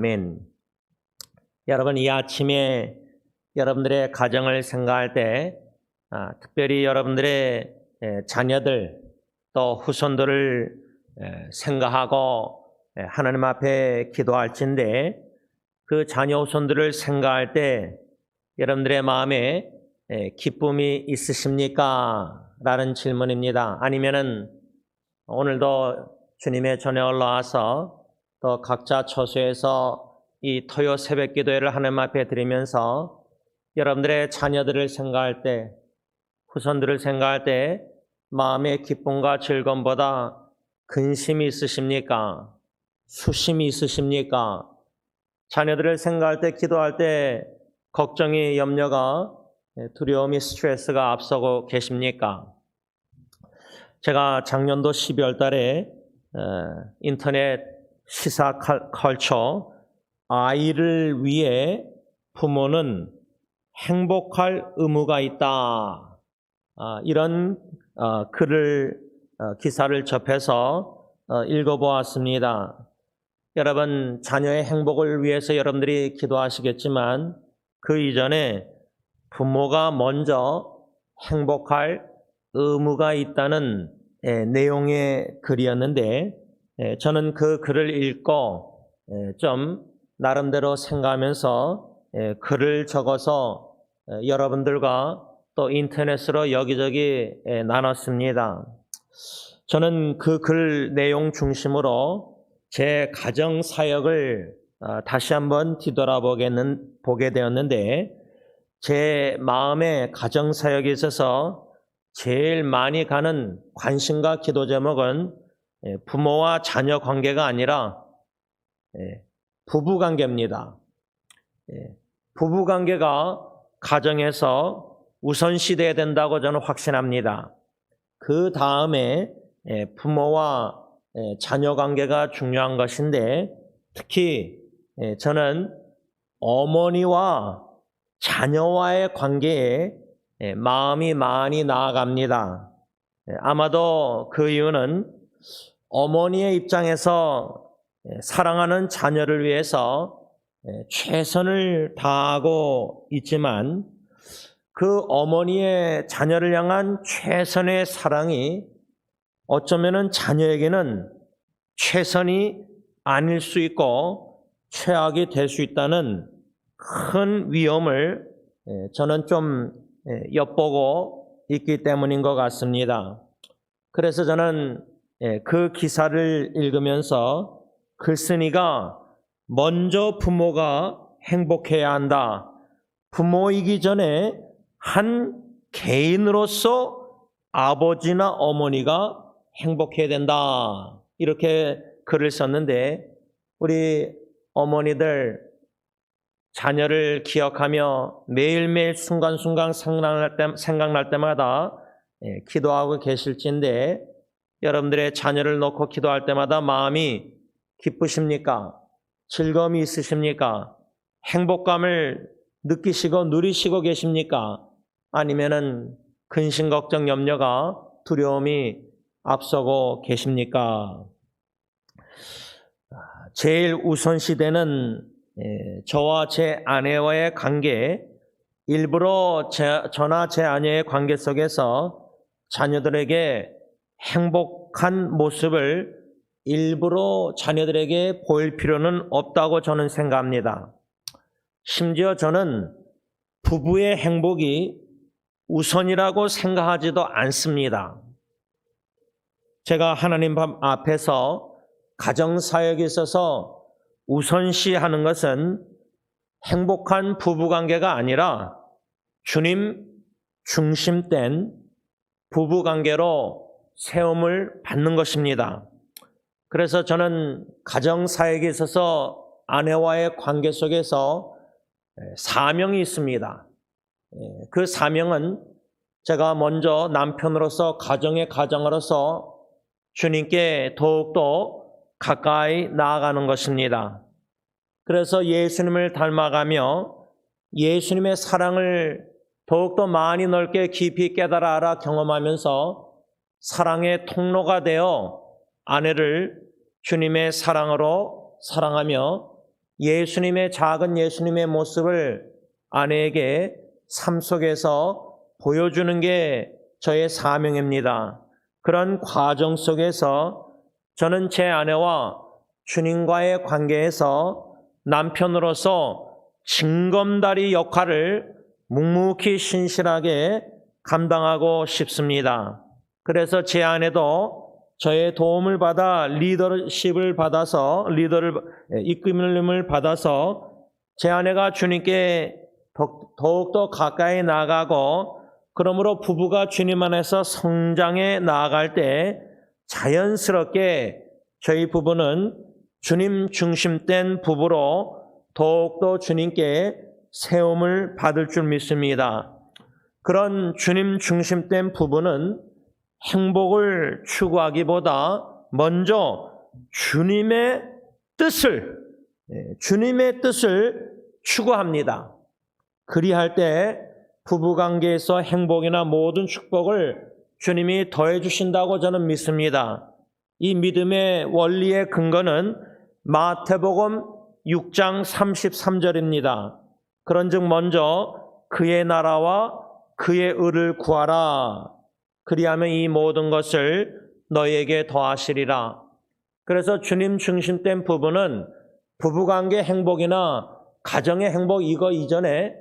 아멘. 여러분, 이 아침에 여러분들의 가정을 생각할 때 특별히 여러분들의 자녀들 또 후손들을 생각하고 하나님 앞에 기도할진데, 그 자녀 후손들을 생각할 때 여러분들의 마음에 기쁨이 있으십니까? 라는 질문입니다. 아니면은 오늘도 주님의 전에 올라와서 또 각자 처소에서 이 토요 새벽 기도회를 하나님 앞에 드리면서 여러분들의 자녀들을 생각할 때, 후손들을 생각할 때 마음의 기쁨과 즐거움보다 근심이 있으십니까? 수심이 있으십니까? 자녀들을 생각할 때, 기도할 때 걱정이, 염려가, 두려움이, 스트레스가 앞서고 계십니까? 제가 작년도 12월 달에 인터넷 시사 컬처 아이를 위해 부모는 행복할 의무가 있다, 이런 기사를 접해서 읽어보았습니다. 여러분, 자녀의 행복을 위해서 여러분들이 기도하시겠지만 그 이전에 부모가 먼저 행복할 의무가 있다는 내용의 글이었는데, 저는 그 글을 읽고 좀 나름대로 생각하면서 글을 적어서 여러분들과 또 인터넷으로 여기저기 나눴습니다. 저는 그 글 내용 중심으로 제 가정 사역을 다시 한번 뒤돌아보게 되었는데, 제 마음의 가정 사역에 있어서 제일 많이 가는 관심과 기도 제목은 부모와 자녀 관계가 아니라 부부 관계입니다. 부부 관계가 가정에서 우선시돼야 된다고 저는 확신합니다. 그 다음에 부모와 자녀 관계가 중요한 것인데, 특히 저는 어머니와 자녀와의 관계에 마음이 많이 나아갑니다. 아마도 그 이유는 어머니의 입장에서 사랑하는 자녀를 위해서 최선을 다하고 있지만, 그 어머니의 자녀를 향한 최선의 사랑이 어쩌면은 자녀에게는 최선이 아닐 수 있고 최악이 될 수 있다는 큰 위험을 저는 좀 엿보고 있기 때문인 것 같습니다. 그래서 저는 그 기사를 읽으면서 글쓴이가 먼저 부모가 행복해야 한다, 부모이기 전에 한 개인으로서 아버지나 어머니가 행복해야 된다, 이렇게 글을 썼는데, 우리 어머니들 자녀를 기억하며 매일매일 순간순간 생각날 때마다 기도하고 계실진데, 여러분들의 자녀를 놓고 기도할 때마다 마음이 기쁘십니까? 즐거움이 있으십니까? 행복감을 느끼시고 누리시고 계십니까? 아니면은 근심, 걱정, 염려가, 두려움이 앞서고 계십니까? 제일 우선시되는 저와 제 아내와의 관계, 일부러 저나 제 아내의 관계 속에서 자녀들에게 행복한 모습을 일부러 자녀들에게 보일 필요는 없다고 저는 생각합니다. 심지어 저는 부부의 행복이 우선이라고 생각하지도 않습니다. 제가 하나님 앞에서 가정사역에 있어서 우선시하는 것은 행복한 부부관계가 아니라 주님 중심된 부부관계로 세움을 받는 것입니다. 그래서 저는 가정사역에 있어서 아내와의 관계 속에서 사명이 있습니다. 그 사명은 제가 먼저 남편으로서, 가정의 가장으로서 주님께 더욱더 가까이 나아가는 것입니다. 그래서 예수님을 닮아가며 예수님의 사랑을 더욱더 많이 넓게 깊이 깨달아 알아 경험하면서 사랑의 통로가 되어 아내를 주님의 사랑으로 사랑하며 예수님의 작은 예수님의 모습을 아내에게 삶 속에서 보여주는 게 저의 사명입니다. 그런 과정 속에서 저는 제 아내와 주님과의 관계에서 남편으로서 징검다리 역할을 묵묵히 신실하게 감당하고 싶습니다. 그래서 제 아내도 저의 도움을 받아 리더십을 받아서 이끌림을 받아서 제 아내가 주님께 더욱더 가까이 나아가고 그러므로 부부가 주님 안에서 성장해 나아갈 때 자연스럽게 저희 부부는 주님 중심된 부부로 더욱더 주님께 세움을 받을 줄 믿습니다. 그런 주님 중심된 부부는 행복을 추구하기보다 먼저 주님의 뜻을 추구합니다. 그리할 때 부부관계에서 행복이나 모든 축복을 주님이 더해 주신다고 저는 믿습니다. 이 믿음의 원리의 근거는 마태복음 6장 33절입니다. 그런즉 먼저 그의 나라와 그의 의를 구하라. 그리하면 이 모든 것을 너희에게 더하시리라. 그래서 주님 중심된 부부는 부부관계 행복이나 가정의 행복 이거 이전에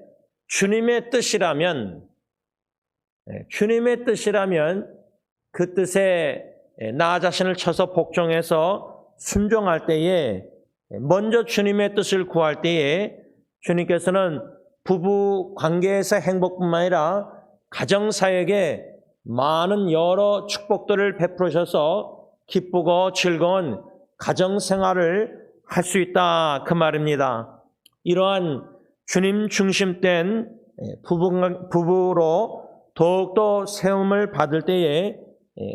주님의 뜻이라면 그 뜻에 나 자신을 쳐서 복종해서 순종할 때에 먼저 주님의 뜻을 구할 때에 주님께서는 부부 관계에서 행복뿐만 아니라 가정사역에 많은 여러 축복들을 베푸셔서 기쁘고 즐거운 가정생활을 할 수 있다 그 말입니다. 이러한 주님 중심된 부부로 더욱더 세움을 받을 때에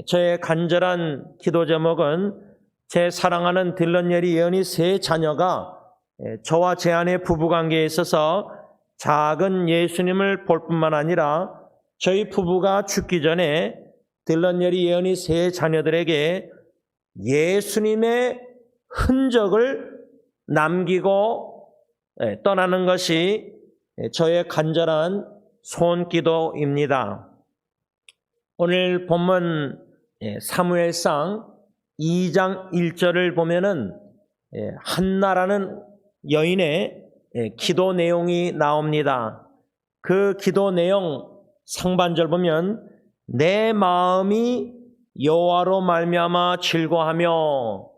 저의 간절한 기도 제목은 제 사랑하는 딜런 예언이 세 자녀가 저와 제 아내 부부관계에 있어서 작은 예수님을 볼 뿐만 아니라 저희 부부가 죽기 전에 딜런 예언이 세 자녀들에게 예수님의 흔적을 남기고 떠나는 것이 저의 간절한 소원기도입니다. 오늘 본문 사무엘상 2장 1절을 보면은 한나라는 여인의 기도 내용이 나옵니다. 그 기도 내용 상반절 보면 내 마음이 여호와로 말미암아 즐거하며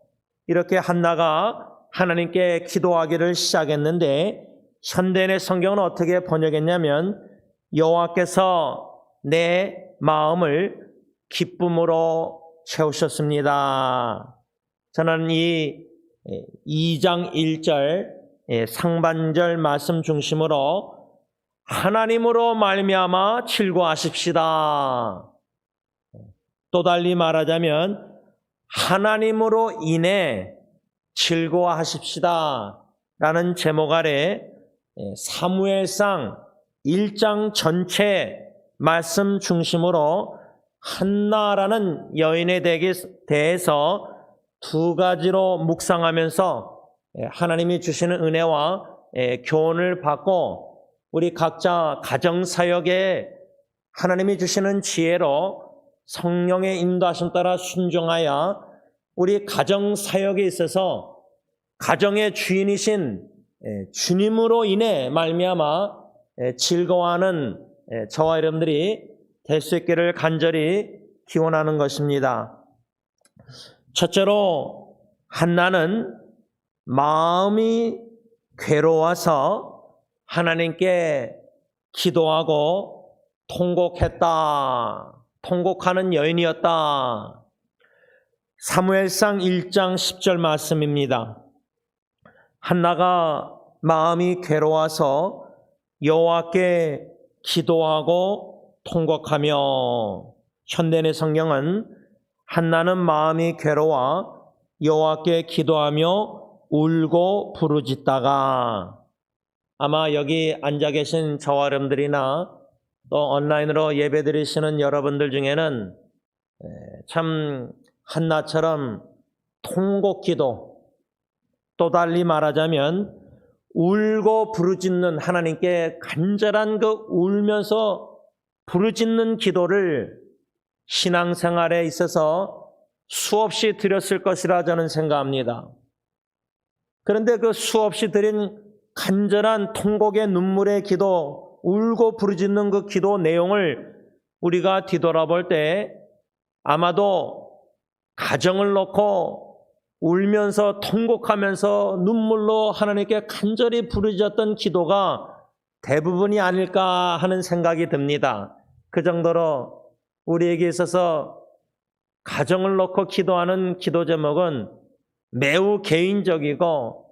이렇게 한나가 하나님께 기도하기를 시작했는데 현대인의 성경은 어떻게 번역했냐면 여호와께서 내 마음을 기쁨으로 채우셨습니다. 저는 이 2장 1절 상반절 말씀 중심으로 하나님으로 말미암아 즐거워하십시다. 또 달리 말하자면 하나님으로 인해 즐거워하십시다 라는 제목 아래 사무엘상 1장 전체 말씀 중심으로 한나라는 여인에 대해서 두 가지로 묵상하면서 하나님이 주시는 은혜와 교훈을 받고 우리 각자 가정사역에 하나님이 주시는 지혜로 성령의 인도하심 따라 순종하여 우리 가정사역에 있어서 가정의 주인이신 주님으로 인해 말미암아 즐거워하는 저와 여러분들이 될 수 있기를 간절히 기원하는 것입니다. 첫째로 한나는 마음이 괴로워서 하나님께 기도하고 통곡하는 여인이었다. 사무엘상 1장 10절 말씀입니다. 한나가 마음이 괴로워서 여호와께 기도하고 통곡하며 현대의 성경은 한나는 마음이 괴로워 여호와께 기도하며 울고 부르짖다가 아마 여기 앉아 계신 저와 여러분들이나 또 온라인으로 예배드리시는 여러분들 중에는 참 한나처럼 통곡기도 또 달리 말하자면 울고 부르짖는 하나님께 간절한 그 울면서 부르짖는 기도를 신앙생활에 있어서 수없이 드렸을 것이라 저는 생각합니다. 그런데 그 수없이 드린 간절한 통곡의 눈물의 기도, 울고 부르짖는 그 기도 내용을 우리가 뒤돌아볼 때 아마도 가정을 놓고 울면서 통곡하면서 눈물로 하나님께 간절히 부르짖었던 기도가 대부분이 아닐까 하는 생각이 듭니다. 그 정도로 우리에게 있어서 가정을 놓고 기도하는 기도 제목은 매우 개인적이고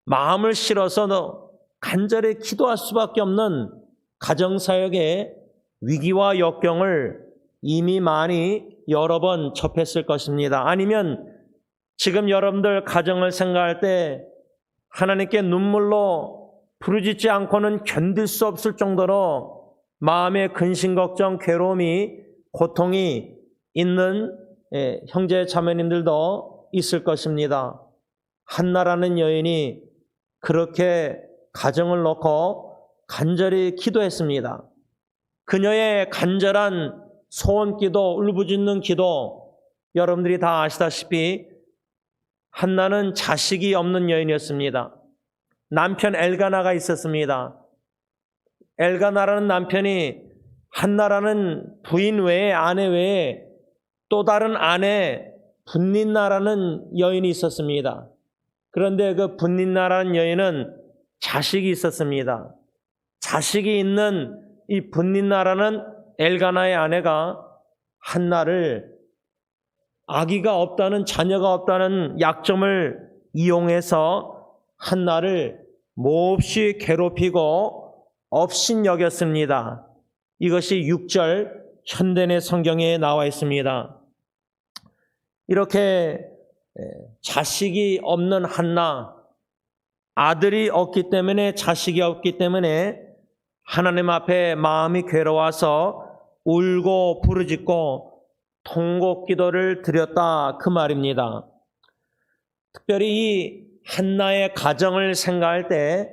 마음을 실어서 간절히 기도할 수밖에 없는 가정사역의 위기와 역경을 이미 많이 여러 번 접했을 것입니다. 아니면 지금 여러분들 가정을 생각할 때 하나님께 눈물로 부르짖지 않고는 견딜 수 없을 정도로 마음의 근심, 걱정, 괴로움이, 고통이 있는 형제 자매님들도 있을 것입니다. 한나라는 여인이 그렇게 가정을 놓고 간절히 기도했습니다. 그녀의 간절한 소원기도, 울부짖는 기도, 여러분들이 다 아시다시피 한나는 자식이 없는 여인이었습니다. 남편 엘가나가 있었습니다. 엘가나라는 남편이 한나라는 부인 외에, 아내 외에 또 다른 아내 분닌나라는 여인이 있었습니다. 그런데 그 분닌나라는 여인은 자식이 있었습니다. 자식이 있는 이 분닌나라는 엘가나의 아내가 한나를 아기가 없다는, 자녀가 없다는 약점을 이용해서 한나를 몹시 괴롭히고 업신여겼습니다. 이것이 6절 현대의 성경에 나와 있습니다. 이렇게 자식이 없는 한나, 아들이 없기 때문에, 자식이 없기 때문에 하나님 앞에 마음이 괴로워서 울고 부르짖고 통곡 기도를 드렸다, 그 말입니다. 특별히 이 한나의 가정을 생각할 때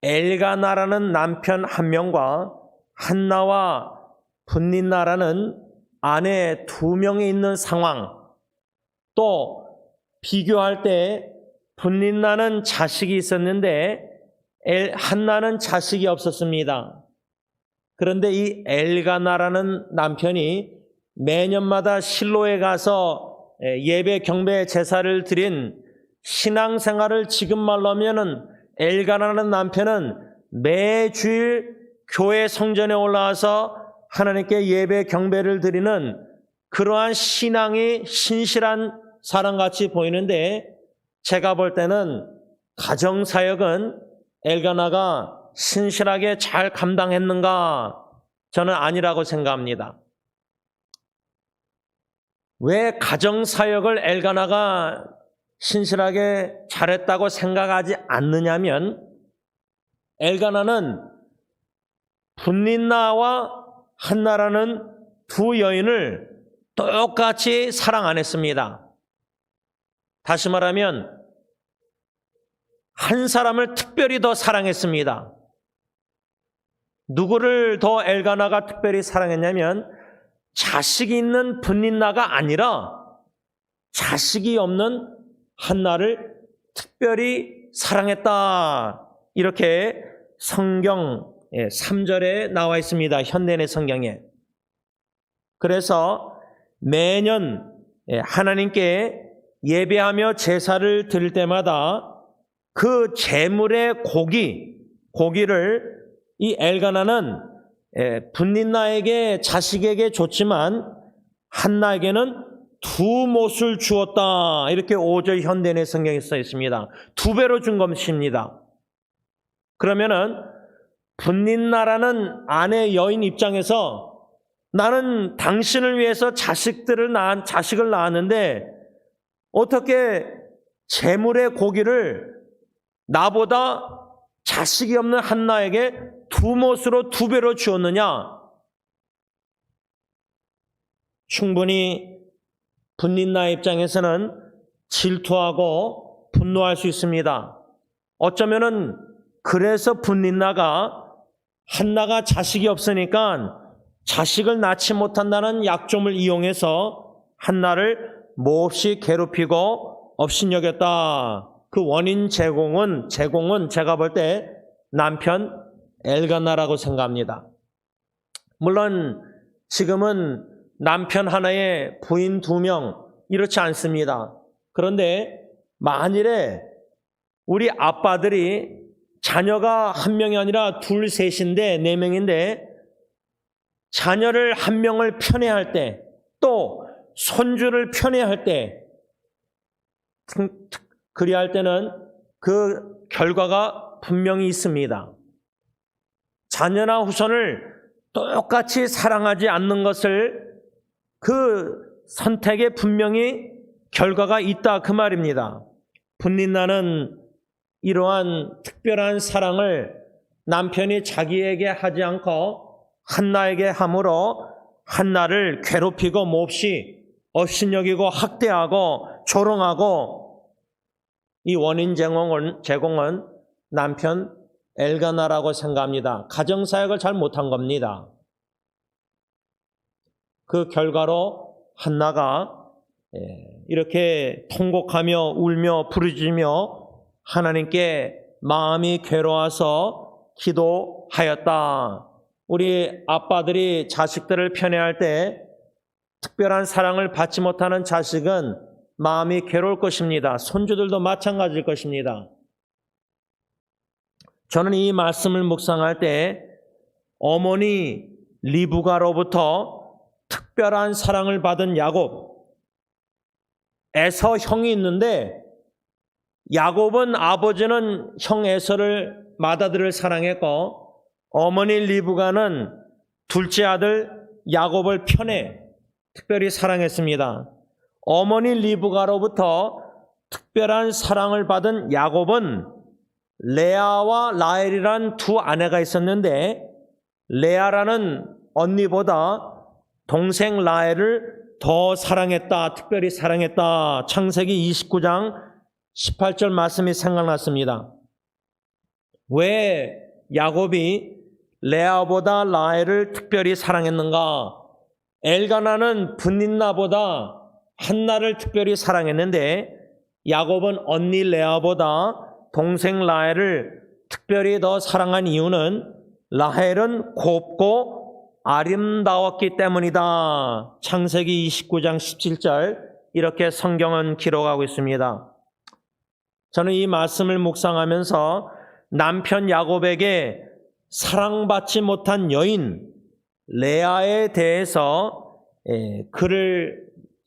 엘가나라는 남편 한 명과 한나와 분닌나라는 아내 2명이 있는 상황, 또 비교할 때 분닌나는 자식이 있었는데 한나는 자식이 없었습니다. 그런데 이 엘가나라는 남편이 매년마다 실로에 가서 예배, 경배, 제사를 드린 신앙생활을 지금 말로 하면은 엘가나라는 남편은 매주일 교회 성전에 올라와서 하나님께 예배, 경배를 드리는 그러한 신앙이 신실한 사람같이 보이는데, 제가 볼 때는 가정사역은 엘가나가 신실하게 잘 감당했는가? 저는 아니라고 생각합니다. 왜 가정사역을 엘가나가 신실하게 잘했다고 생각하지 않느냐면, 엘가나는 분닌나와 한나라는 2 여인을 똑같이 사랑 안 했습니다. 다시 말하면 한 사람을 특별히 더 사랑했습니다. 누구를 더 엘가나가 특별히 사랑했냐면 자식이 있는 분닌나가 아니라 자식이 없는 한나를 특별히 사랑했다, 이렇게 성경 3절에 나와 있습니다. 현대의 성경에. 그래서 매년 하나님께 예배하며 제사를 드릴 때마다 그 제물의 고기를 이 엘가나는 분닌나에게, 자식에게 줬지만 한나에게는 2 못을 주었다, 이렇게 5절 현대의 성경에 써 있습니다. 2배로 준 것입니다. 그러면은 분닌나라는 아내 여인 입장에서 나는 당신을 위해서 자식을 낳았는데 어떻게 제물의 고기를 나보다 자식이 없는 한나에게 2 못으로 2배로 주었느냐? 충분히 분닌나 입장에서는 질투하고 분노할 수 있습니다. 어쩌면은 그래서 분린나가 한나가 자식이 없으니까 자식을 낳지 못한다는 약점을 이용해서 한나를 몹시 괴롭히고 업신여겼다. 그 원인 제공은 제가 볼 때 남편 엘가나라고 생각합니다. 물론 지금은 남편 하나에 부인 2명 이렇지 않습니다. 그런데 만일에 우리 아빠들이 자녀가 1명이 아니라 2, 3인데 4명인데 자녀를 1명을 편애할 때 또 손주를 편애할 때 그리할 때는 그 결과가 분명히 있습니다. 자녀나 후손을 똑같이 사랑하지 않는 것을 그 선택에 분명히 결과가 있다 그 말입니다. 분린나는 이러한 특별한 사랑을 남편이 자기에게 하지 않고 한나에게 함으로 한나를 괴롭히고 몹시 업신여기고 학대하고 조롱하고 이 원인 제공은 남편 엘가나라고 생각합니다. 가정사역을 잘 못한 겁니다. 그 결과로 한나가 이렇게 통곡하며 울며 부르짖으며 하나님께 마음이 괴로워서 기도하였다. 우리 아빠들이 자식들을 편애할 때 특별한 사랑을 받지 못하는 자식은 마음이 괴로울 것입니다. 손주들도 마찬가지일 것입니다. 저는 이 말씀을 묵상할 때 어머니 리브가로부터 특별한 사랑을 받은 야곱, 에서 형이 있는데 야곱은 아버지는 형 에서를 맏아들을 사랑했고 어머니 리브가는 둘째 아들 야곱을 편애 특별히 사랑했습니다. 어머니 리브가로부터 특별한 사랑을 받은 야곱은 레아와 라헬이란 2 아내가 있었는데 레아라는 언니보다 동생 라헬을 더 사랑했다, 특별히 사랑했다. 창세기 29장 18절 말씀이 생각났습니다. 왜 야곱이 레아보다 라헬을 특별히 사랑했는가? 엘가나는 분린나보다 한나를 특별히 사랑했는데 야곱은 언니 레아보다 동생 라헬을 특별히 더 사랑한 이유는 라헬은 곱고 아름다웠기 때문이다. 창세기 29장 17절 이렇게 성경은 기록하고 있습니다. 저는 이 말씀을 묵상하면서 남편 야곱에게 사랑받지 못한 여인 레아에 대해서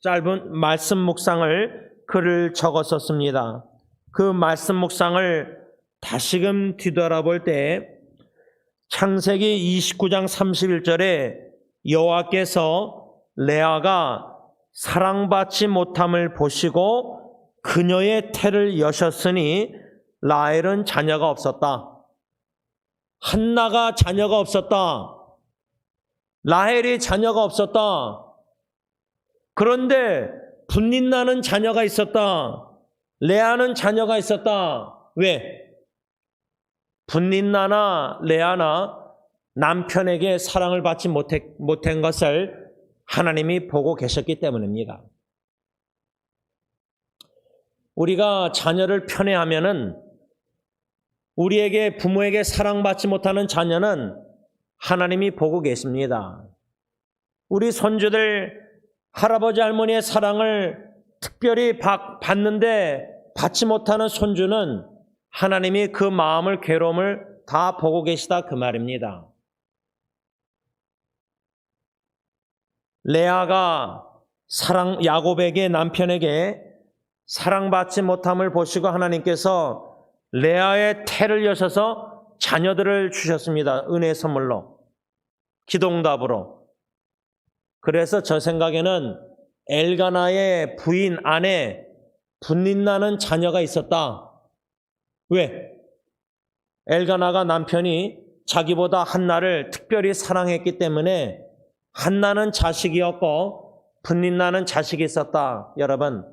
짧은 말씀 묵상을 글을 적었었습니다. 그 말씀 묵상을 다시금 뒤돌아볼 때 창세기 29장 31절에 여호와께서 레아가 사랑받지 못함을 보시고 그녀의 태를 여셨으니 라헬은 자녀가 없었다. 한나가 자녀가 없었다. 라헬이 자녀가 없었다. 그런데 분린나는 자녀가 있었다. 레아는 자녀가 있었다. 왜? 분린나나 레아나 남편에게 사랑을 받지 못한 것을 하나님이 보고 계셨기 때문입니다. 우리가 자녀를 편애하면은 우리에게 부모에게 사랑받지 못하는 자녀는 하나님이 보고 계십니다. 우리 손주들 할아버지 할머니의 사랑을 특별히 받는데 받지 못하는 손주는 하나님이 그 마음을 괴로움을 다 보고 계시다 그 말입니다. 레아가 야곱에게 남편에게 사랑받지 못함을 보시고 하나님께서 레아의 태를 여셔서 자녀들을 주셨습니다. 은혜 선물로, 기도응답으로. 그래서 저 생각에는 엘가나의 부인 아내 분린나는 자녀가 있었다. 왜? 엘가나가 남편이 자기보다 한나를 특별히 사랑했기 때문에 한나는 자식이었고 분린나는 자식이 있었다. 여러분,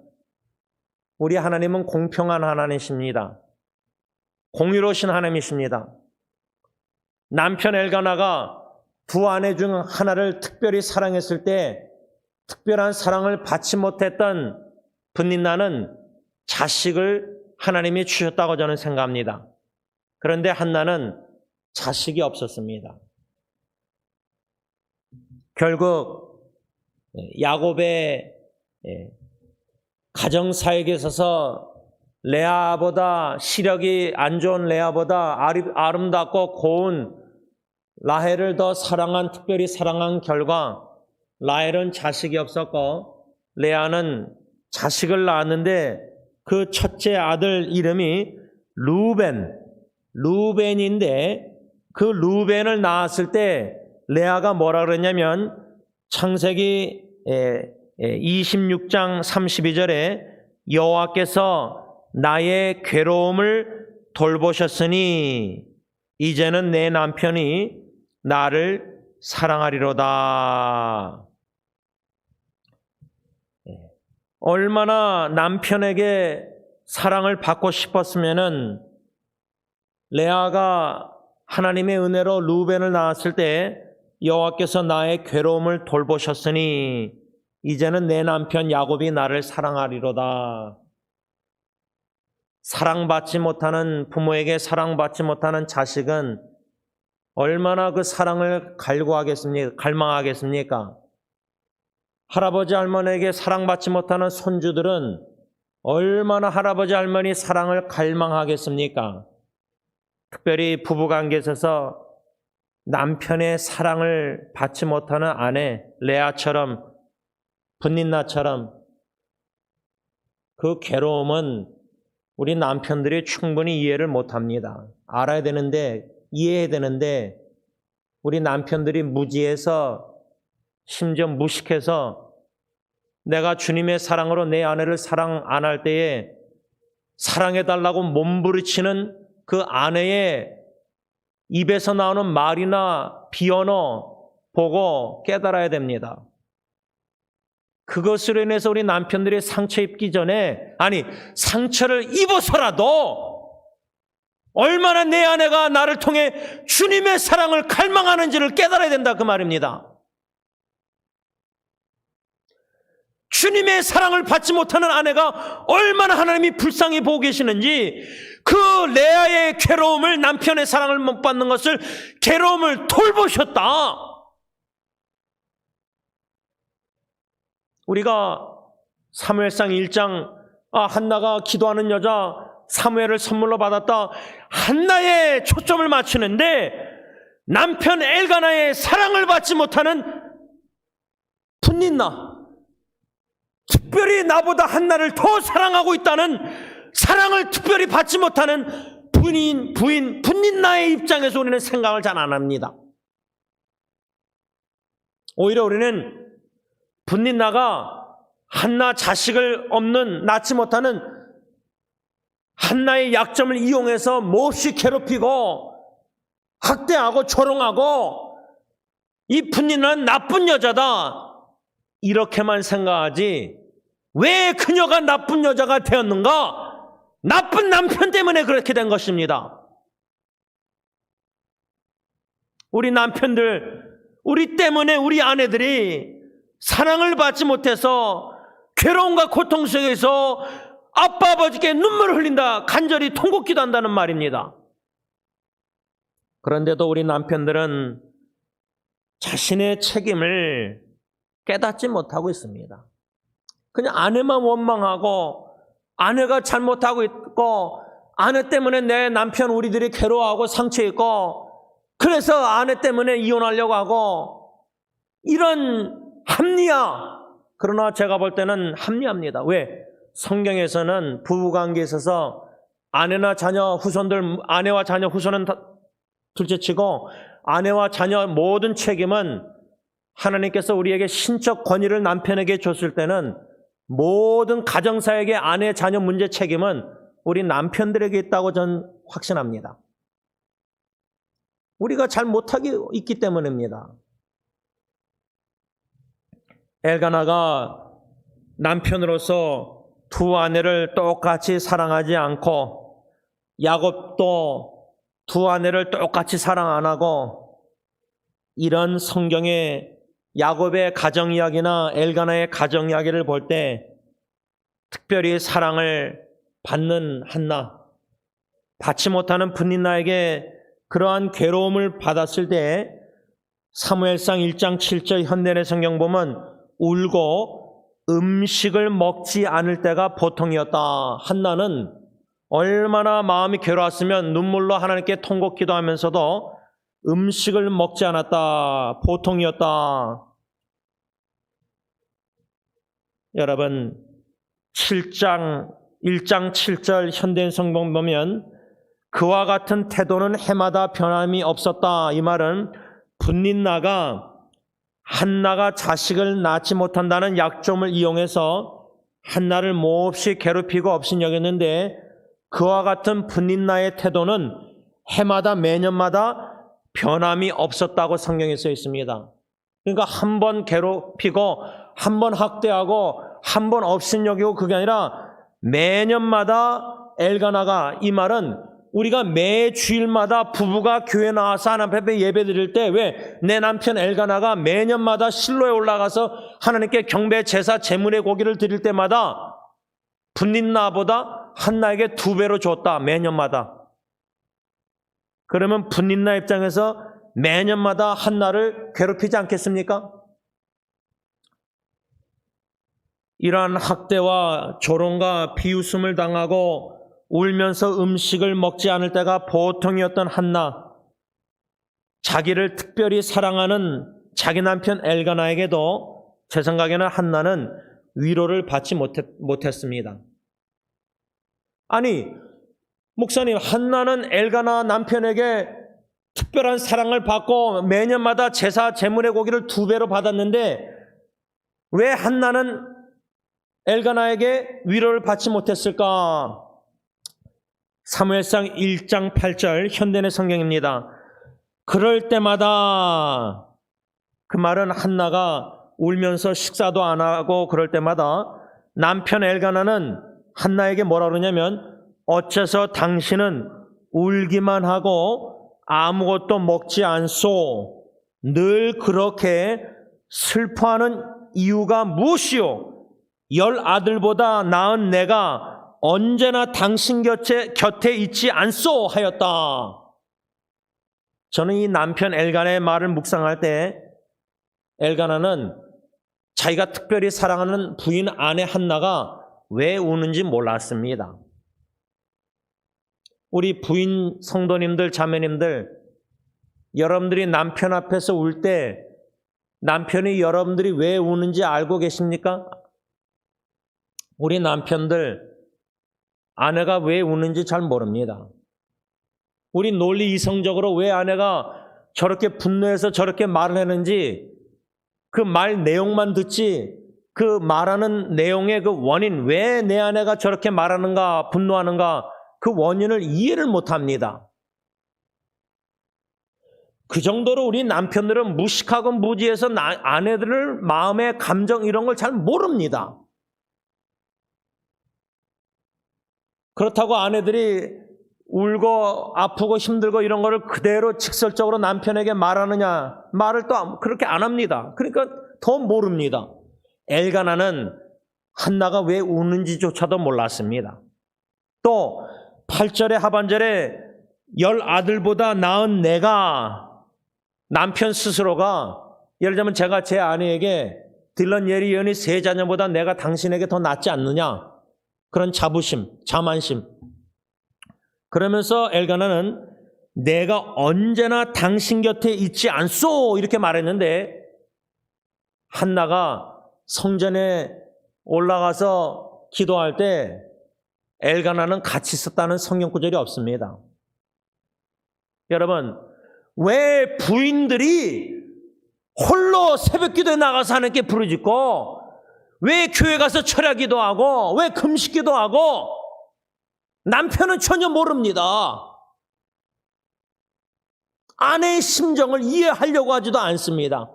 우리 하나님은 공평한 하나님이십니다. 공의로우신 하나님이십니다. 남편 엘가나가 두 아내 중 하나를 특별히 사랑했을 때 특별한 사랑을 받지 못했던 분린나는 자식을 하나님이 주셨다고 저는 생각합니다. 그런데 한나는 자식이 없었습니다. 결국 야곱의 가정사역에 있어서 레아보다 시력이 안 좋은 레아보다 아름답고 고운 라헬을 더 특별히 사랑한 결과 라헬은 자식이 없었고 레아는 자식을 낳았는데 그 첫째 아들 이름이 루벤인데 그 루벤을 낳았을 때 레아가 뭐라 그랬냐면 창세기 26장 32절에 여호와께서 나의 괴로움을 돌보셨으니 이제는 내 남편이 나를 사랑하리로다. 얼마나 남편에게 사랑을 받고 싶었으면은 레아가 하나님의 은혜로 루벤을 낳았을 때 여호와께서 나의 괴로움을 돌보셨으니 이제는 내 남편 야곱이 나를 사랑하리로다. 사랑받지 못하는 부모에게 사랑받지 못하는 자식은 얼마나 그 사랑을 갈망하겠습니까? 할아버지 할머니에게 사랑받지 못하는 손주들은 얼마나 할아버지 할머니 사랑을 갈망하겠습니까? 특별히 부부관계에 있어서 남편의 사랑을 받지 못하는 아내 레아처럼 분린나처럼 그 괴로움은 우리 남편들이 충분히 이해를 못합니다. 알아야 되는데 이해해야 되는데 우리 남편들이 무지해서 심지어 무식해서 내가 주님의 사랑으로 내 아내를 사랑 안 할 때에 사랑해달라고 몸부리치는 그 아내의 입에서 나오는 말이나 비언어 보고 깨달아야 됩니다. 그것으로 인해서 우리 남편들이 상처 입기 전에 상처를 입어서라도 얼마나 내 아내가 나를 통해 주님의 사랑을 갈망하는지를 깨달아야 된다 그 말입니다. 주님의 사랑을 받지 못하는 아내가 얼마나 하나님이 불쌍히 보고 계시는지 그 레아의 괴로움을 남편의 사랑을 못 받는 것을 괴로움을 돌보셨다. 우리가 사무엘상 1장 한나가 기도하는 여자 사무엘을 선물로 받았다. 한나의 초점을 맞추는데 남편 엘가나의 사랑을 받지 못하는 분린나 특별히 나보다 한나를 더 사랑하고 있다는 사랑을 특별히 받지 못하는 부인 분린나의 입장에서 우리는 생각을 잘 안 합니다. 오히려 우리는 분린나가 한나 자식을 낳지 못하는 한나의 약점을 이용해서 몹시 괴롭히고 학대하고 조롱하고 이 분린나는 나쁜 여자다 이렇게만 생각하지 왜 그녀가 나쁜 여자가 되었는가? 나쁜 남편 때문에 그렇게 된 것입니다. 우리 남편들, 우리 때문에 우리 아내들이 사랑을 받지 못해서 괴로움과 고통 속에서 아빠 아버지께 눈물을 흘린다, 간절히 통곡기도 한다는 말입니다. 그런데도 우리 남편들은 자신의 책임을 깨닫지 못하고 있습니다. 그냥 아내만 원망하고 아내가 잘못하고 있고 아내 때문에 내 남편 우리들이 괴로워하고 상처 있고 그래서 아내 때문에 이혼하려고 하고 이런 합리화. 그러나 제가 볼 때는 합리화입니다. 왜? 성경에서는 부부관계에 있어서 아내와 자녀 후손은 둘째치고 아내와 자녀 모든 책임은 하나님께서 우리에게 신적 권위를 남편에게 줬을 때는 모든 가정사역의 아내 자녀 문제 책임은 우리 남편들에게 있다고 저는 확신합니다. 우리가 잘 못하기 있기 때문입니다. 엘가나가 남편으로서 두 아내를 똑같이 사랑하지 않고 야곱도 두 아내를 똑같이 사랑 안 하고, 이런 성경의 야곱의 가정 이야기나 엘가나의 가정 이야기를 볼 때 특별히 사랑을 받는 한나, 받지 못하는 분린나에게 그러한 괴로움을 받았을 때 사무엘상 1장 7절 현대의 성경 보면 울고 음식을 먹지 않을 때가 보통이었다. 한나는 얼마나 마음이 괴로웠으면 눈물로 하나님께 통곡 기도하면서도 음식을 먹지 않았다. 보통이었다. 여러분, 1장 7절 현대인 성경 보면 그와 같은 태도는 해마다 변함이 없었다. 이 말은 분린나가 한나가 자식을 낳지 못한다는 약점을 이용해서 한나를 몹시 괴롭히고 업신여겼는데, 그와 같은 분린나의 태도는 해마다 매년마다 변함이 없었다고 성경에 써 있습니다. 그러니까 한 번 괴롭히고 한 번 학대하고 한 번 업신여기고 그게 아니라 매년마다 엘가나가, 이 말은 우리가 매 주일마다 부부가 교회 나와서 하나님 앞에 예배 드릴 때 왜 내 남편 엘가나가 매년마다 실로에 올라가서 하나님께 경배 제사 제물의 고기를 드릴 때마다 분린나보다 한나에게 2배로 줬다. 매년마다. 그러면 분린나 입장에서 매년마다 한나를 괴롭히지 않겠습니까? 이러한 학대와 조롱과 비웃음을 당하고 울면서 음식을 먹지 않을 때가 보통이었던 한나, 자기를 특별히 사랑하는 자기 남편 엘가나에게도 제 생각에는 한나는 위로를 받지 못했습니다. 아니, 목사님, 한나는 엘가나 남편에게 특별한 사랑을 받고 매년마다 제사 제물의 고기를 2배로 받았는데 왜 한나는 엘가나에게 위로를 받지 못했을까? 사무엘상 1장 8절 현대의 성경입니다. 그럴 때마다, 그 말은 한나가 울면서 식사도 안 하고 그럴 때마다 남편 엘가나는 한나에게 뭐라 그러냐면, 어째서 당신은 울기만 하고 아무것도 먹지 않소? 늘 그렇게 슬퍼하는 이유가 무엇이오? 10아들보다 나은 내가 언제나 당신 곁에 있지 않소? 하였다. 저는 이 남편 엘가나의 말을 묵상할 때 엘가나는 자기가 특별히 사랑하는 부인 아내 한나가 왜 우는지 몰랐습니다. 우리 부인 성도님들, 자매님들, 여러분들이 남편 앞에서 울 때 남편이 여러분들이 왜 우는지 알고 계십니까? 우리 남편들, 아내가 왜 우는지 잘 모릅니다. 우리 논리 이성적으로 왜 아내가 저렇게 분노해서 저렇게 말을 했는지 그 말 내용만 듣지 그 말하는 내용의 그 원인, 왜 내 아내가 저렇게 말하는가, 분노하는가, 그 원인을 이해를 못합니다. 그 정도로 우리 남편들은 무식하고 무지해서 아내들을 마음의 감정 이런 걸 잘 모릅니다. 그렇다고 아내들이 울고 아프고 힘들고 이런 거를 그대로 직설적으로 남편에게 말하느냐? 말을 또 그렇게 안 합니다. 그러니까 더 모릅니다. 엘가나는 한나가 왜 우는지조차도 몰랐습니다. 또 8절의 하반절에 10아들보다 나은 내가, 남편 스스로가, 예를 들면 제가 제 아내에게 딜런, 예리, 연이 3자녀보다 내가 당신에게 더 낫지 않느냐, 그런 자부심, 자만심. 그러면서 엘가나는 내가 언제나 당신 곁에 있지 않소? 이렇게 말했는데, 한나가 성전에 올라가서 기도할 때 엘가나는 같이 있었다는 성경 구절이 없습니다. 여러분, 왜 부인들이 홀로 새벽 기도에 나가서 하나님께 부르짖고, 왜 교회 가서 철야 기도하고, 왜 금식 기도하고, 남편은 전혀 모릅니다. 아내의 심정을 이해하려고 하지도 않습니다.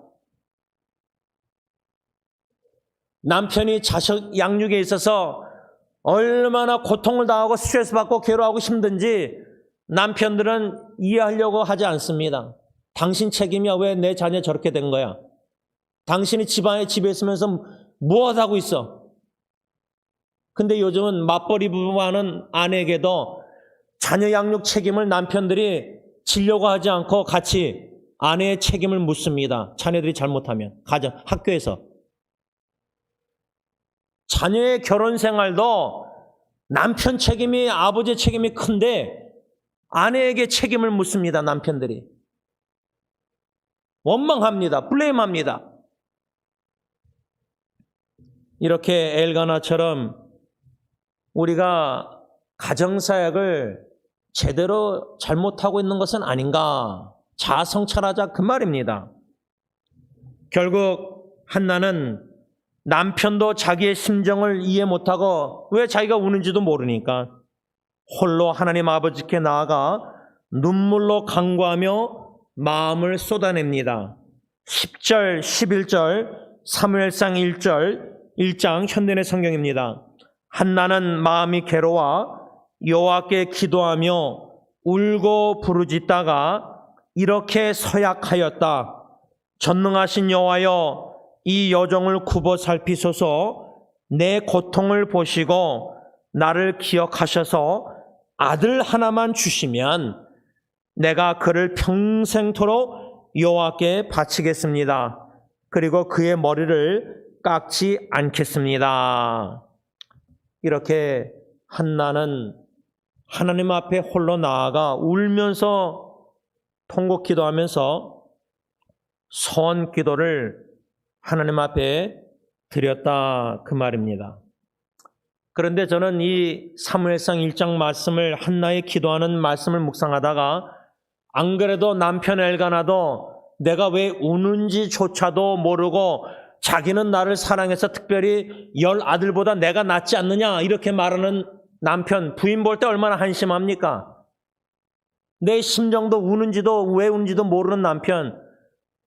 남편이 자식 양육에 있어서 얼마나 고통을 당하고 스트레스 받고 괴로워하고 힘든지 남편들은 이해하려고 하지 않습니다. 당신 책임이야. 왜 내 자녀 저렇게 된 거야? 당신이 집에 있으면서 무엇하고 있어? 근데 요즘은 맞벌이 부부하는 아내에게도 자녀 양육 책임을 남편들이 지려고 하지 않고 같이 아내의 책임을 묻습니다. 자녀들이 잘못하면. 학교에서. 자녀의 결혼 생활도 남편 책임이, 아버지의 책임이 큰데 아내에게 책임을 묻습니다. 남편들이. 원망합니다. 블레임합니다. 이렇게 엘가나처럼 우리가 가정사역을 제대로 잘못하고 있는 것은 아닌가? 자아성찰하자 그 말입니다. 결국 한나는 남편도 자기의 심정을 이해 못하고 왜 자기가 우는지도 모르니까 홀로 하나님 아버지께 나아가 눈물로 간구하며 마음을 쏟아냅니다. 10절, 11절, 사무엘상 1장 현대의 성경입니다. 한나는 마음이 괴로워 여호와께 기도하며 울고 부르짖다가 이렇게 서약하였다. 전능하신 여호와여, 이 여종을 굽어 살피소서. 내 고통을 보시고 나를 기억하셔서 아들 하나만 주시면 내가 그를 평생토록 여호와께 바치겠습니다. 그리고 그의 머리를 깎지 않겠습니다. 이렇게 한나는 하나님 앞에 홀로 나아가 울면서 통곡 기도하면서 소원 기도를 하나님 앞에 드렸다 그 말입니다. 그런데 저는 이 사무엘상 1장 말씀을, 한나의 기도하는 말씀을 묵상하다가 안 그래도 남편 엘가나도 내가 왜 우는지조차도 모르고 자기는 나를 사랑해서 특별히 10 아들보다 내가 낫지 않느냐 이렇게 말하는 남편, 부인 볼 때 얼마나 한심합니까? 내 심정도 우는지도 왜 우는지도 모르는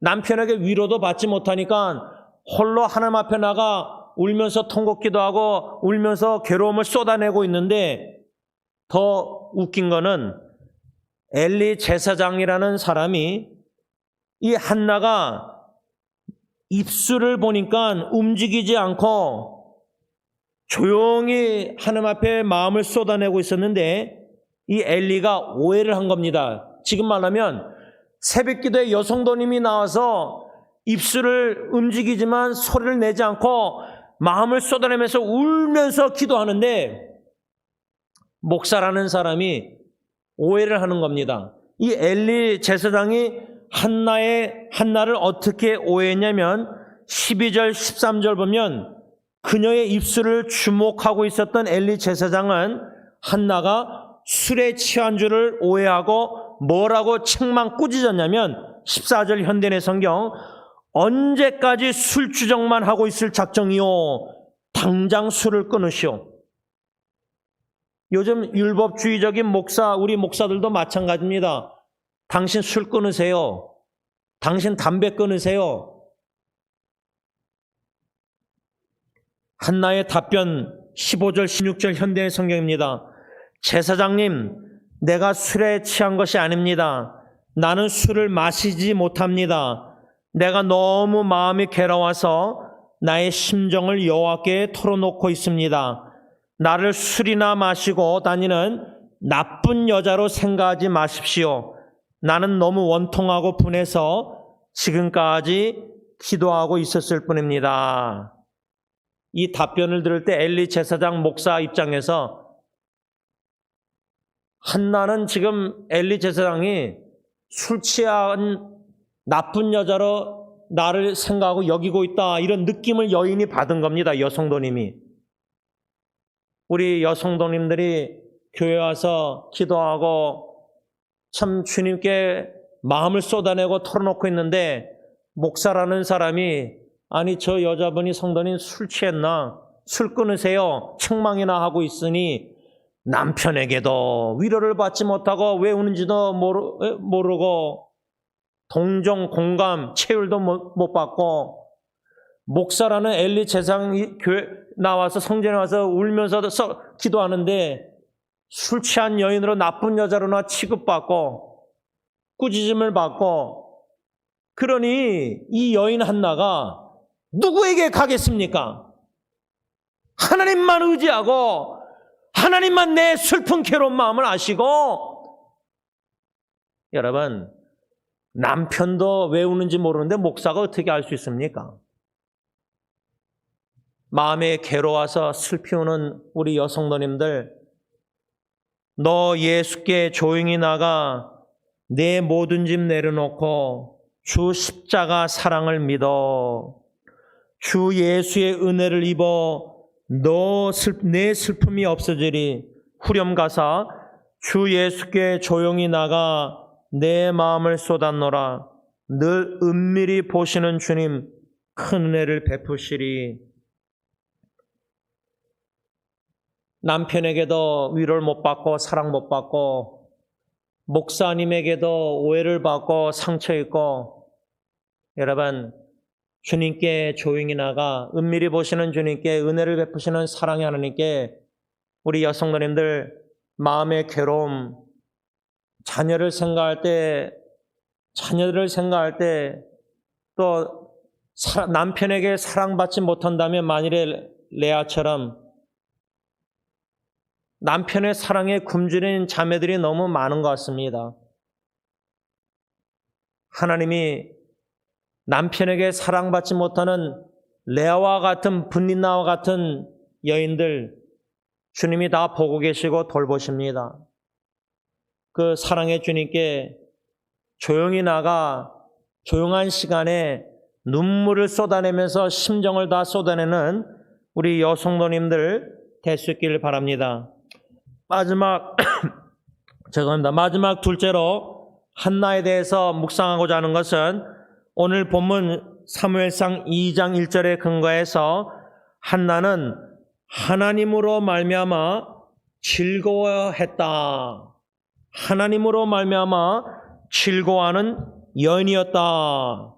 남편에게 위로도 받지 못하니까 홀로 하나님 앞에 나가 울면서 통곡 기도하고 울면서 괴로움을 쏟아내고 있는데, 더 웃긴 거는 엘리 제사장이라는 사람이 이 한나가 입술을 보니까 움직이지 않고 조용히 하나님 앞에 마음을 쏟아내고 있었는데 이 엘리가 오해를 한 겁니다. 지금 말하면 새벽기도에 여성도님이 나와서 입술을 움직이지만 소리를 내지 않고 마음을 쏟아내면서 울면서 기도하는데 목사라는 사람이 오해를 하는 겁니다. 이 엘리 제사장이 한나를 어떻게 오해했냐면 12절 13절 보면 그녀의 입술을 주목하고 있었던 엘리 제사장은 한나가 술에 취한 줄을 오해하고 뭐라고 책망 꾸짖었냐면 14절 현대의 성경, 언제까지 술 주정만 하고 있을 작정이요, 당장 술을 끊으시오. 요즘 율법주의적인 우리 목사들도 마찬가지입니다. 당신 술 끊으세요. 당신 담배 끊으세요. 한나의 답변 15절 16절 현대의 성경입니다. 제사장님, 내가 술에 취한 것이 아닙니다. 나는 술을 마시지 못합니다. 내가 너무 마음이 괴로워서 나의 심정을 여호와께 털어놓고 있습니다. 나를 술이나 마시고 다니는 나쁜 여자로 생각하지 마십시오. 나는 너무 원통하고 분해서 지금까지 기도하고 있었을 뿐입니다. 이 답변을 들을 때 엘리 제사장 목사 입장에서 한나는 지금 엘리 제사장이 술 취한 나쁜 여자로 나를 생각하고 여기고 있다, 이런 느낌을 여인이 받은 겁니다. 여성도님이. 우리 여성도님들이 교회 와서 기도하고 참 주님께 마음을 쏟아내고 털어놓고 있는데 목사라는 사람이 아니 저 여자분이 성도님 술 취했나? 술 끊으세요. 책망이나 하고 있으니 남편에게도 위로를 받지 못하고 왜 우는지도 모르고 동정, 공감, 체율도 못 받고 목사라는 엘리 제사장이 교회 나와서 성전에 와서 울면서 기도하는데 술 취한 여인으로 나쁜 여자로나 취급받고 꾸짖음을 받고, 그러니 이 여인 한나가 누구에게 가겠습니까? 하나님만 의지하고 하나님만 내 슬픈 괴로운 마음을 아시고. 여러분, 남편도 왜 우는지 모르는데 목사가 어떻게 알 수 있습니까? 마음에 괴로워서 슬피 우는 우리 여성도님들, 너 예수께 조용히 나가 내 모든 짐 내려놓고 주 십자가 사랑을 믿어 주 예수의 은혜를 입어 내 슬픔이 없어지리. 후렴가사, 주 예수께 조용히 나가 내 마음을 쏟았노라. 늘 은밀히 보시는 주님 큰 은혜를 베푸시리. 남편에게도 위로를 못 받고 사랑 못 받고, 목사님에게도 오해를 받고 상처 있고, 여러분, 주님께 조용히 나가 은밀히 보시는 주님께 은혜를 베푸시는 사랑의 하나님께 우리 여성도님들 마음의 괴로움, 자녀를 생각할 때, 또 남편에게 사랑받지 못한다면 만일에 레아처럼 남편의 사랑에 굶주린 자매들이 너무 많은 것 같습니다. 하나님이 남편에게 사랑받지 못하는 레아와 같은 분린나와 같은 여인들 주님이 다 보고 계시고 돌보십니다. 그 사랑의 주님께 조용히 나가 조용한 시간에 눈물을 쏟아내면서 심정을 다 쏟아내는 우리 여성도님들 될 수 있기를 바랍니다. 마지막 둘째로 한나에 대해서 묵상하고자 하는 것은 오늘 본문 사무엘상 2장 1절에 근거해서 한나는 하나님으로 말미암아 즐거워했다. 하나님으로 말미암아 즐거워하는 여인이었다.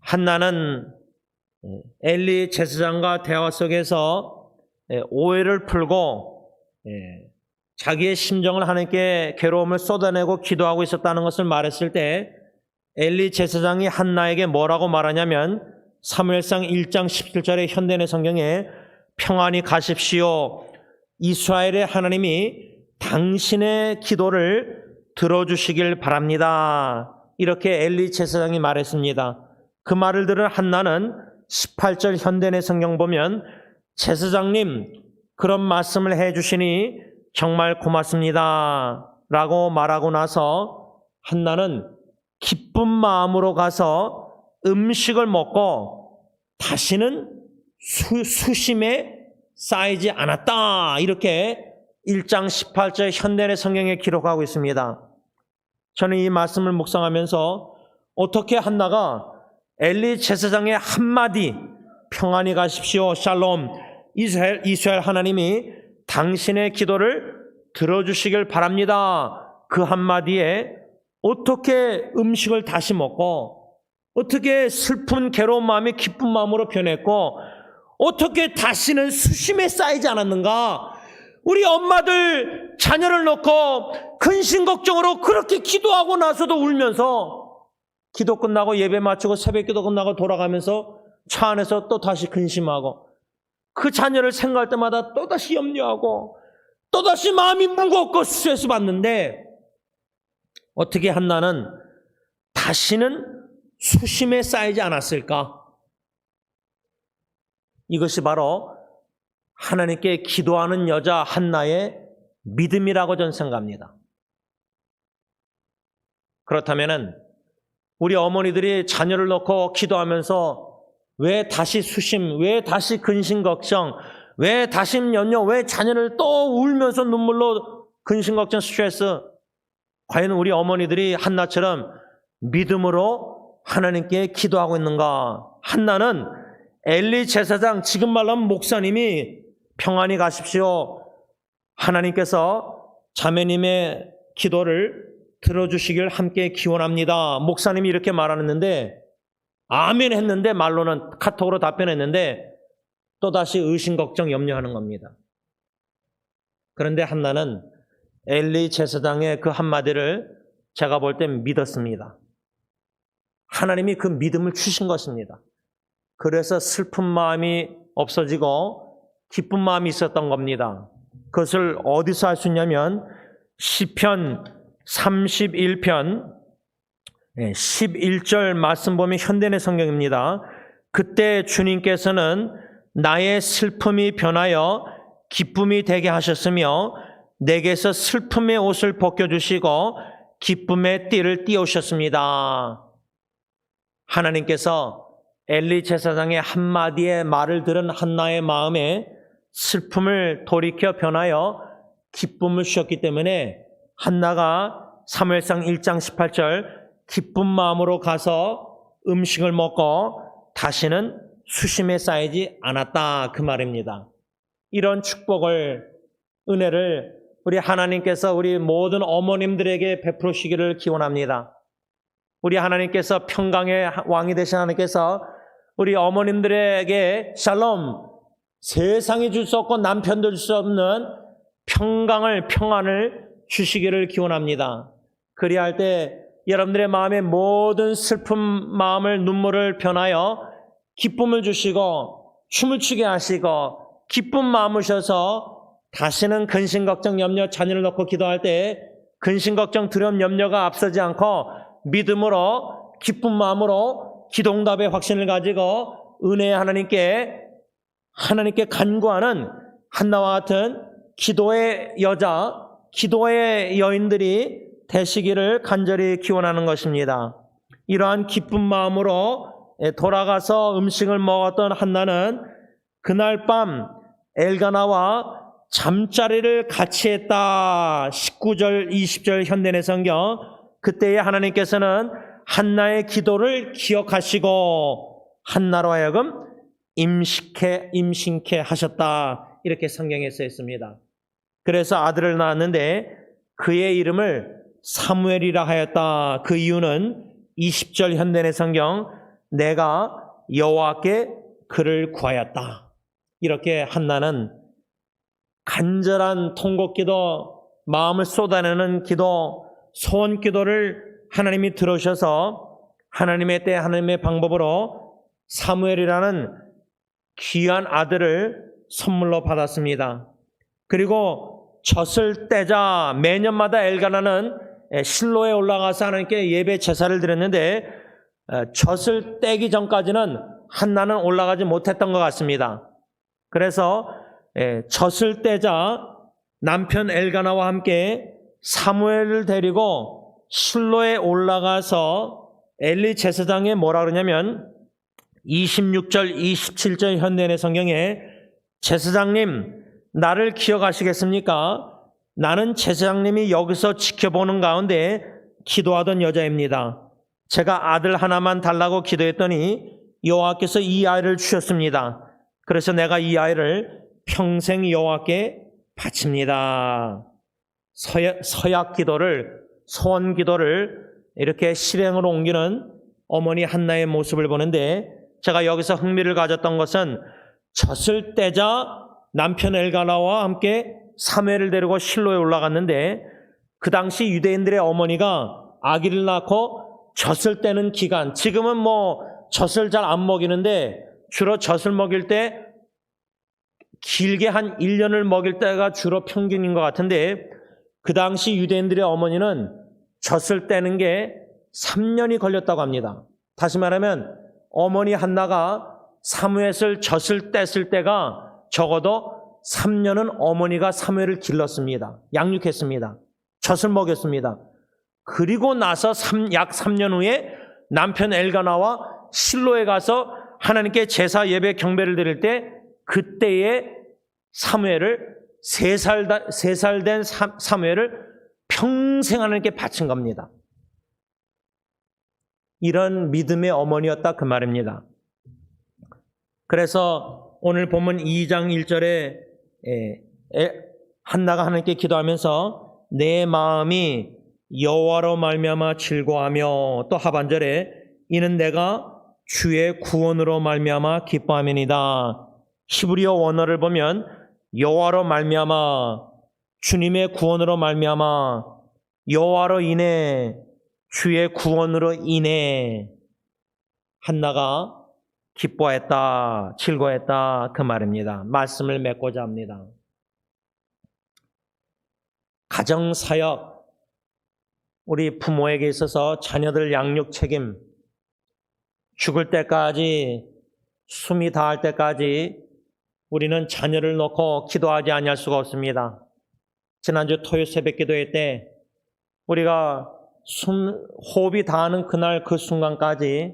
한나는 엘리 제사장과 대화 속에서 오해를 풀고 자기의 심정을 하나님께 괴로움을 쏟아내고 기도하고 있었다는 것을 말했을 때 엘리 제사장이 한나에게 뭐라고 말하냐면 사무엘상 1장 17절의 현대의 성경에 평안히 가십시오. 이스라엘의 하나님이 당신의 기도를 들어주시길 바랍니다. 이렇게 엘리 제사장이 말했습니다. 그 말을 들은 한나는 18절 현대의 성경 보면 제사장님 그런 말씀을 해주시니 정말 고맙습니다 라고 말하고 나서 한나는 기쁜 마음으로 가서 음식을 먹고 다시는 수심에 쌓이지 않았다. 이렇게 1장 18절 현대의 성경에 기록하고 있습니다. 저는 이 말씀을 묵상하면서 어떻게 한나가 엘리 제사장의 한마디 평안히 가십시오 샬롬 이스라엘 하나님이 당신의 기도를 들어주시길 바랍니다. 그 한마디에 어떻게 음식을 다시 먹고 어떻게 슬픈 괴로운 마음이 기쁜 마음으로 변했고 어떻게 다시는 수심에 쌓이지 않았는가. 우리 엄마들 자녀를 놓고 근심 걱정으로 그렇게 기도하고 나서도 울면서 기도 끝나고 예배 마치고 새벽 기도 끝나고 돌아가면서 차 안에서 또 다시 근심하고 그 자녀를 생각할 때마다 또다시 염려하고 또다시 마음이 무겁고 스트레스 받는데 어떻게 한나는 다시는 수심에 쌓이지 않았을까? 이것이 바로 하나님께 기도하는 여자 한나의 믿음이라고 저는 생각합니다. 그렇다면 우리 어머니들이 자녀를 놓고 기도하면서 왜 다시 수심, 왜 다시 근심 걱정, 왜 다시 염려, 왜 자녀를 또 울면서 눈물로 근심 걱정 스트레스. 과연 우리 어머니들이 한나처럼 믿음으로 하나님께 기도하고 있는가? 한나는 엘리 제사장, 지금 말하면 목사님이 평안히 가십시오. 하나님께서 자매님의 기도를 들어주시길 함께 기원합니다. 목사님이 이렇게 말하는데 아멘 했는데 말로는 카톡으로 답변했는데 또다시 의심 걱정 염려하는 겁니다. 그런데 한나는 엘리 제사장의 그 한마디를 제가 볼 땐 믿었습니다. 하나님이 그 믿음을 주신 것입니다. 그래서 슬픈 마음이 없어지고 기쁜 마음이 있었던 겁니다. 그것을 어디서 알 수 있냐면 시편 31편 11절 말씀 보면 현대의 성경입니다. 그때 주님께서는 나의 슬픔이 변하여 기쁨이 되게 하셨으며 내게서 슬픔의 옷을 벗겨주시고 기쁨의 띠를 띄우셨습니다. 하나님께서 엘리 제사장의 한마디의 말을 들은 한나의 마음에 슬픔을 돌이켜 변하여 기쁨을 주셨기 때문에 한나가 사무엘상 1장 18절 기쁜 마음으로 가서 음식을 먹고 다시는 수심에 쌓이지 않았다 그 말입니다. 이런 축복을 은혜를 우리 하나님께서 우리 모든 어머님들에게 베푸시기를 기원합니다. 우리 하나님께서 평강의 왕이 되신 하나님께서 우리 어머님들에게 샬롬, 세상이 줄 수 없고 남편도 줄 수 없는 평안을 주시기를 기원합니다. 그리할 때 여러분들의 마음에 모든 슬픈 마음을 눈물을 변하여 기쁨을 주시고 춤을 추게 하시고 기쁜 마음을 주셔서 다시는 근심 걱정 염려 자녀를 놓고 기도할 때 근심 걱정 두려움 염려가 앞서지 않고 믿음으로 기쁜 마음으로 기도응답의 확신을 가지고 은혜의 하나님께 간구하는 한나와 같은 기도의 여자, 기도의 여인들이 되시기를 간절히 기원하는 것입니다. 이러한 기쁜 마음으로 돌아가서 음식을 먹었던 한나는 그날 밤 엘가나와 잠자리를 같이 했다. 19절 20절 현대의 성경. 그때에 하나님께서는 한나의 기도를 기억하시고 한나로 하여금 임신케 하셨다. 이렇게 성경에 써 있습니다. 그래서 아들을 낳았는데 그의 이름을 사무엘이라 하였다. 그 이유는 20절 현대의 성경 내가 여호와께 그를 구하였다. 이렇게 한나는 간절한 통곡기도, 마음을 쏟아내는 기도, 소원 기도를 하나님이 들으셔서 하나님의 때 하나님의 방법으로 사무엘이라는 귀한 아들을 선물로 받았습니다. 그리고 젖을 떼자 매년마다 엘가나는 실로에 올라가서 하나님께 예배 제사를 드렸는데 젖을 떼기 전까지는 한나는 올라가지 못했던 것 같습니다. 그래서 젖을 떼자 남편 엘가나와 함께 사무엘을 데리고 실로에 올라가서 엘리 제사장에 뭐라 그러냐면 26절 27절 현대의 성경에 제사장님 나를 기억하시겠습니까? 나는 제사장님이 여기서 지켜보는 가운데 기도하던 여자입니다. 제가 아들 하나만 달라고 기도했더니 여호와께서 이 아이를 주셨습니다. 그래서 내가 이 아이를 평생 여호와께 바칩니다. 서약 기도를, 소원 기도를 이렇게 실행으로 옮기는 어머니 한나의 모습을 보는데 제가 여기서 흥미를 가졌던 것은 젖을 떼자 남편 엘가나와 함께 사무엘을 데리고 실로에 올라갔는데 그 당시 유대인들의 어머니가 아기를 낳고 젖을 떼는 기간, 지금은 젖을 잘 안 먹이는데 주로 젖을 먹일 때 길게 한 1년을 먹일 때가 주로 평균인 것 같은데 그 당시 유대인들의 어머니는 젖을 떼는 게 3년이 걸렸다고 합니다. 다시 말하면 어머니 한나가 사무엘을 젖을 뗐을 때가 적어도 3년은 어머니가 사무엘을 길렀습니다. 양육했습니다. 젖을 먹였습니다. 그리고 나서 약 3년 후에 남편 엘가나와 실로에 가서 하나님께 제사 예배 경배를 드릴 때 그때의 사무엘을 3살 된 사무엘을 평생 하나님께 바친 겁니다. 이런 믿음의 어머니였다 그 말입니다. 그래서 오늘 본문 2장 1절에 한나가 하나님께 기도하면서 내 마음이 여호와로 말미암아 즐거워하며 또 하반절에 이는 내가 주의 구원으로 말미암아 기뻐함이니이다. 히브리어 원어를 보면 여호와로 말미암아 주님의 구원으로 말미암아 여호와로 인해 주의 구원으로 인해 한나가 기뻐했다, 즐거워했다 그 말입니다. 말씀을 맺고자 합니다. 가정사역, 우리 부모에게 있어서 자녀들 양육 책임, 죽을 때까지, 숨이 닿을 때까지 우리는 자녀를 놓고 기도하지 아니할 수가 없습니다. 지난주 토요일 새벽 기도회 때 우리가 호흡이 닿는 그날 그 순간까지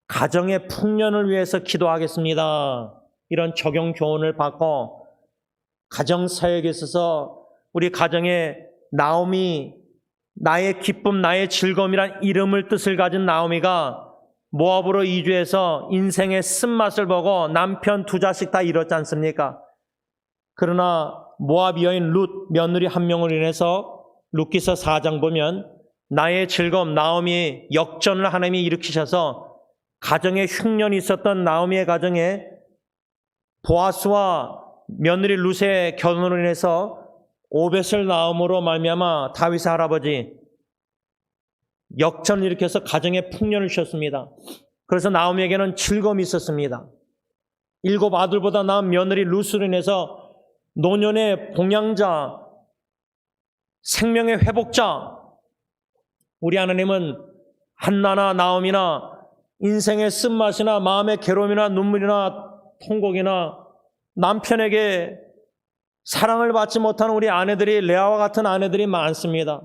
가정의 풍년을 위해서 기도하겠습니다. 이런 적용 교훈을 받고 가정사역에 있어서 우리 가정에 나오미, 나의 기쁨, 나의 즐거움이란 이름을 뜻을 가진 나오미가 모압으로 이주해서 인생의 쓴맛을 보고 남편 2자식 다 잃었지 않습니까? 그러나 모압 여인 룻 며느리 한 명을 인해서 룻기서 4장 보면 나의 즐거움, 나오미의 역전을 하나님이 일으키셔서 가정에 흉년이 있었던 나오미의 가정에 보아스와 며느리 룻의 결혼으로 인해서 오벳을 낳음으로 말미암아 다윗의 할아버지 역전을 일으켜서 가정에 풍년을 주셨습니다. 그래서 나오미에게는 즐거움이 있었습니다. 7 아들보다 나은 며느리 룻으로 인해서 노년의 봉양자, 생명의 회복자, 우리 하나님은 한나나 나오미나 인생의 쓴맛이나 마음의 괴로움이나 눈물이나 통곡이나 남편에게 사랑을 받지 못하는 우리 아내들이, 레아와 같은 아내들이 많습니다.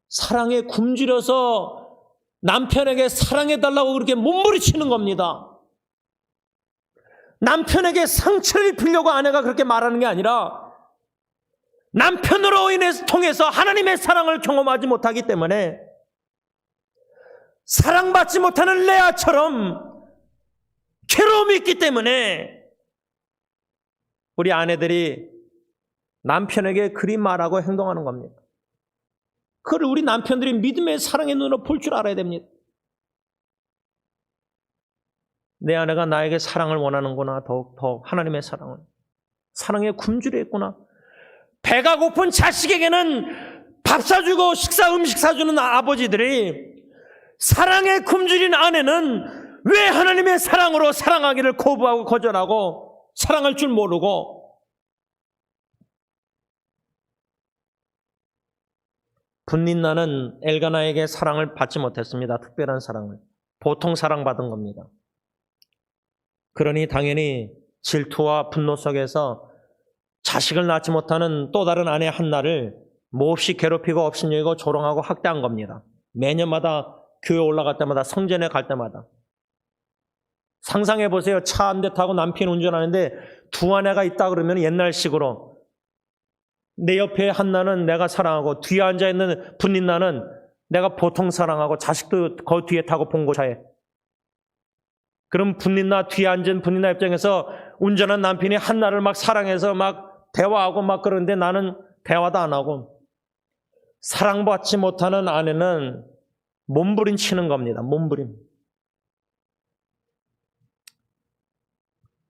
사랑에 굶주려서 남편에게 사랑해달라고 그렇게 몸부림치는 겁니다. 남편에게 상처를 입히려고 아내가 그렇게 말하는 게 아니라 남편으로 통해서 하나님의 사랑을 경험하지 못하기 때문에 사랑받지 못하는 레아처럼 괴로움이 있기 때문에 우리 아내들이 남편에게 그리 말하고 행동하는 겁니다. 그걸 우리 남편들이 믿음의 사랑의 눈으로 볼 줄 알아야 됩니다. 내 아내가 나에게 사랑을 원하는구나. 더욱 하나님의 사랑을. 사랑에 굶주려 있구나. 배가 고픈 자식에게는 밥 사주고 음식 사주는 아버지들이 사랑에 굶주린 아내는 왜 하나님의 사랑으로 사랑하기를 거부하고 거절하고 사랑할 줄 모르고 분린나는 엘가나에게 사랑을 받지 못했습니다. 특별한 사랑을. 보통 사랑받은 겁니다. 그러니 당연히 질투와 분노 속에서 자식을 낳지 못하는 또 다른 아내 한나를 몹시 괴롭히고 업신여기고 조롱하고 학대한 겁니다. 매년마다 교회 올라갈 때마다, 성전에 갈 때마다. 상상해 보세요. 차 한 대 타고 남편이 운전하는데 두 아내가 있다 그러면 옛날식으로 내 옆에 한나는 내가 사랑하고 뒤에 앉아있는 분린나는 내가 보통 사랑하고 자식도 그 뒤에 타고 봉고차에. 그럼 분린나 뒤에 앉은 분린나 입장에서 운전한 남편이 한나를 막 사랑해서 막 대화하고 막 그러는데 나는 대화도 안 하고 사랑받지 못하는 아내는 몸부림 치는 겁니다. 몸부림.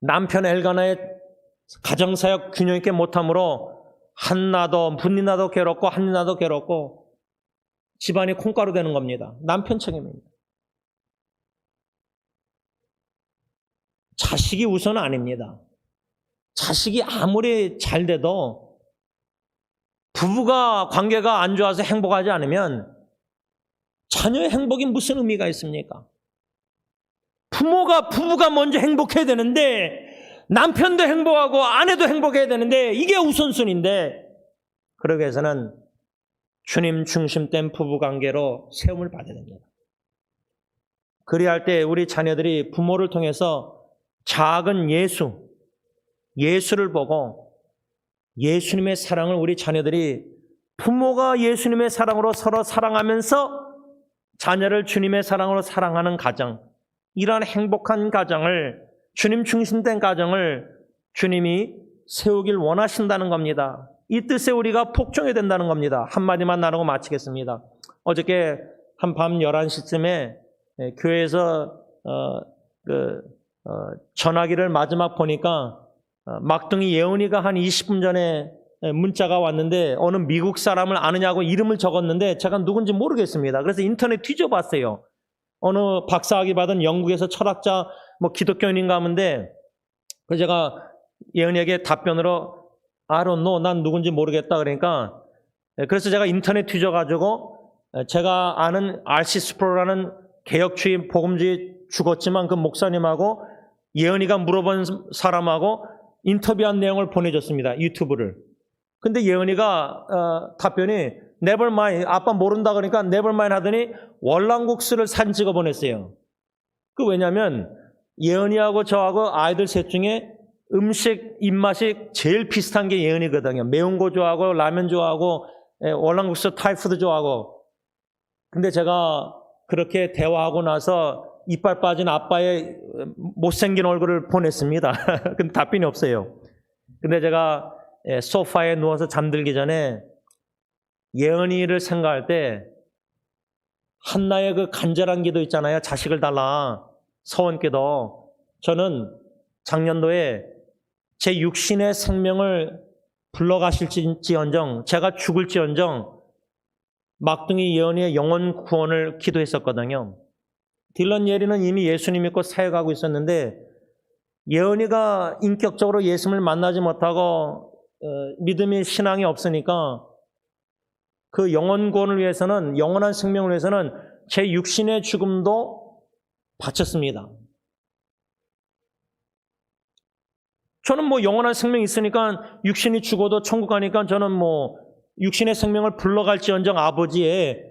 남편 엘가나의 가정사역 균형 있게 못함으로 한나도 분린나도 괴롭고 한나도 괴롭고 집안이 콩가루 되는 겁니다. 남편 책임입니다. 자식이 우선 아닙니다. 자식이 아무리 잘 돼도 부부가 관계가 안 좋아서 행복하지 않으면 자녀의 행복이 무슨 의미가 있습니까? 부부가 먼저 행복해야 되는데 남편도 행복하고 아내도 행복해야 되는데 이게 우선순위인데 그러기 위해서는 주님 중심된 부부관계로 세움을 받아야 됩니다. 그래야 할 때 우리 자녀들이 부모를 통해서 작은 예수를 보고 예수님의 사랑을 우리 자녀들이 부모가 예수님의 사랑으로 서로 사랑하면서 자녀를 주님의 사랑으로 사랑하는 가정, 이러한 행복한 가정을, 주님 중심된 가정을 주님이 세우길 원하신다는 겁니다. 이 뜻에 우리가 복종해야 된다는 겁니다. 한마디만 나누고 마치겠습니다. 어저께 한 밤 11시쯤에 교회에서 전화기를 마지막 보니까 막둥이 예은이가 한 20분 전에 문자가 왔는데 어느 미국 사람을 아느냐고 이름을 적었는데 제가 누군지 모르겠습니다. 그래서 인터넷 뒤져봤어요. 어느 박사학위 받은 영국에서 철학자 뭐 기독교인인가 하는데 제가 예은이에게 답변으로 I don't know, 난 누군지 모르겠다 그러니까 그래서 제가 인터넷 뒤져가지고 제가 아는 R.C. 스프로라는 개혁주의 복음주의 죽었지만 그 목사님하고 예은이가 물어본 사람하고 인터뷰한 내용을 보내줬습니다. 유튜브를. 근데 예은이가 답변이 never mind, 아빠 모른다 그러니까 never mind 하더니 월남국수를 사진 찍어 보냈어요. 그 왜냐면 예은이하고 저하고 아이들 셋 중에 음식 입맛이 제일 비슷한 게 예은이거든요. 매운 거 좋아하고 라면 좋아하고 월남국수 타이푸드 좋아하고. 근데 제가 그렇게 대화하고 나서 이빨 빠진 아빠의 못생긴 얼굴을 보냈습니다. 근데 답변이 없어요. 근데 제가 소파에 누워서 잠들기 전에 예은이를 생각할 때 한나의 그 간절한 기도 있잖아요. 자식을 달라. 서원께도. 저는 작년도에 제 육신의 생명을 불러가실지언정 제가 죽을지언정 막둥이 예은이의 영혼 구원을 기도했었거든요. 딜런 예리는 이미 예수님 믿고 사역하고 있었는데 예은이가 인격적으로 예수님을 만나지 못하고 믿음의 신앙이 없으니까 그 영혼 구원을 위해서는 영원한 생명을 위해서는 제 육신의 죽음도 바쳤습니다. 저는 뭐 영원한 생명이 있으니까 육신이 죽어도 천국 가니까 저는 뭐 육신의 생명을 불러갈지언정 아버지의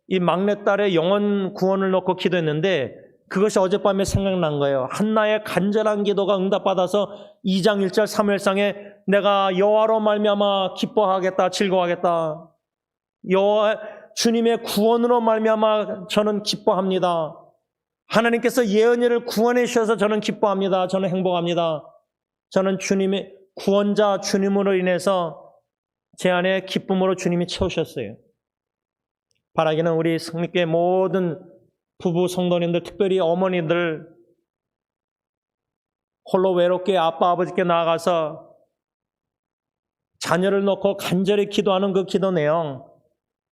이 막내딸의 영혼 구원을 놓고 기도했는데 그것이 어젯밤에 생각난 거예요. 한나의 간절한 기도가 응답받아서 2장 1절 사무엘상에 내가 여호와로 말미암아 기뻐하겠다 즐거워하겠다. 여호와 주님의 구원으로 말미암아 저는 기뻐합니다. 하나님께서 예언이를 구원해 주셔서 저는 기뻐합니다. 저는 행복합니다. 저는 주님의 구원자 주님으로 인해서 제 안에 기쁨으로 주님이 채우셨어요. 바라기는 우리 성립교회 모든 부부 성도님들, 특별히 어머니들 홀로 외롭게 아빠 아버지께 나아가서 자녀를 놓고 간절히 기도하는 그 기도 내용,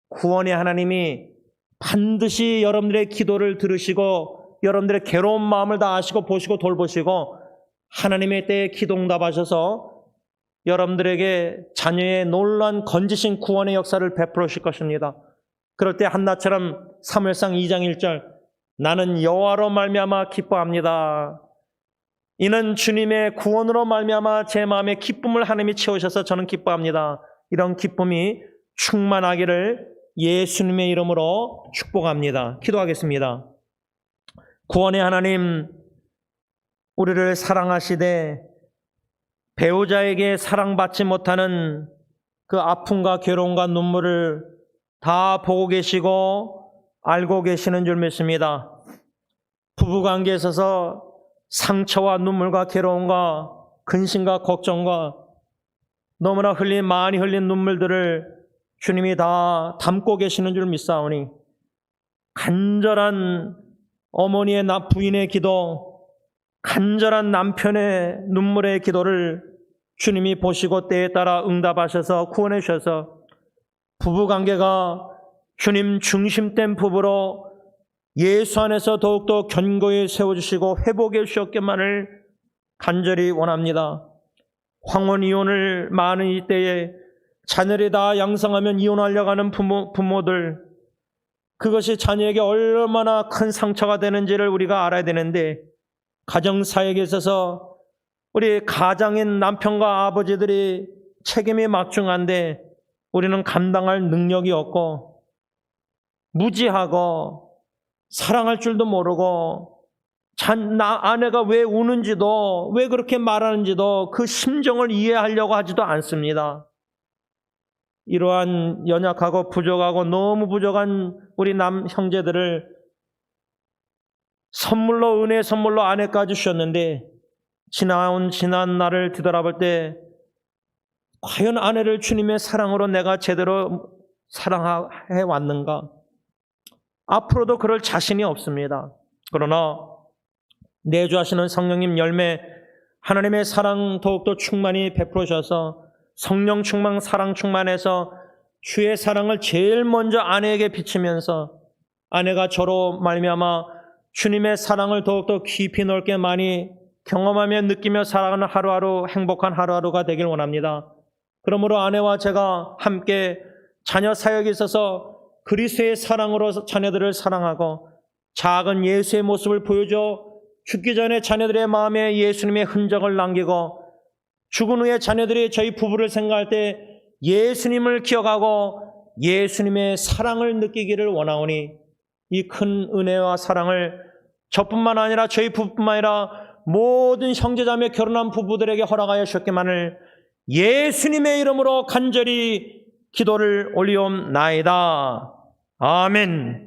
구원의 하나님이 반드시 여러분들의 기도를 들으시고 여러분들의 괴로운 마음을 다 아시고 보시고 돌보시고 하나님의 때에 기도 응답하셔서 여러분들에게 자녀의 놀라운 건지신 구원의 역사를 베풀어 주실 것입니다. 그럴 때 한나처럼 사무엘상 2장 1절 나는 여호와로 말미암아 기뻐합니다. 이는 주님의 구원으로 말미암아 제 마음에 기쁨을 하나님이 채우셔서 저는 기뻐합니다. 이런 기쁨이 충만하기를 예수님의 이름으로 축복합니다. 기도하겠습니다. 구원의 하나님, 우리를 사랑하시되 배우자에게 사랑받지 못하는 그 아픔과 괴로움과 눈물을 다 보고 계시고 알고 계시는 줄 믿습니다. 부부관계에 있어서 상처와 눈물과 괴로움과 근심과 걱정과 너무나 많이 흘린 눈물들을 주님이 다 담고 계시는 줄 믿사오니 간절한 어머니의 부인의 기도, 간절한 남편의 눈물의 기도를 주님이 보시고 때에 따라 응답하셔서 구원해 주셔서 부부관계가 주님 중심된 부부로 예수 안에서 더욱더 견고히 세워주시고 회복해 주셨기만을 간절히 원합니다. 황혼 이혼을 많은 이때에 자녀를 다 양성하면 이혼하려고 하는 부모들, 그것이 자녀에게 얼마나 큰 상처가 되는지를 우리가 알아야 되는데 가정사역에 있어서 우리 가장인 남편과 아버지들이 책임이 막중한데 우리는 감당할 능력이 없고 무지하고 사랑할 줄도 모르고 아내가 왜 우는지도 왜 그렇게 말하는지도 그 심정을 이해하려고 하지도 않습니다. 이러한 연약하고 부족하고 너무 부족한 우리 남 형제들을 선물로 은혜 선물로 아내까지 주셨는데 지난 날을 뒤돌아볼 때 과연 아내를 주님의 사랑으로 내가 제대로 사랑해 왔는가? 앞으로도 그럴 자신이 없습니다. 그러나 내주하시는 성령님 열매 하나님의 사랑 더욱더 충만히 베풀으셔서 성령 충만, 사랑 충만해서 주의 사랑을 제일 먼저 아내에게 비치면서 아내가 저로 말미암아 주님의 사랑을 더욱더 깊이 넓게 많이 경험하며 느끼며 살아가는 하루하루 행복한 하루하루가 되길 원합니다. 그러므로 아내와 제가 함께 자녀 사역에 있어서 그리스도의 사랑으로 자녀들을 사랑하고 작은 예수의 모습을 보여줘 죽기 전에 자녀들의 마음에 예수님의 흔적을 남기고 죽은 후에 자녀들이 저희 부부를 생각할 때 예수님을 기억하고 예수님의 사랑을 느끼기를 원하오니 이 큰 은혜와 사랑을 저뿐만 아니라 저희 부부뿐만 아니라 모든 형제자매 결혼한 부부들에게 허락하여 주셨기만을 예수님의 이름으로 간절히 기도를 올리옵나이다. 아멘.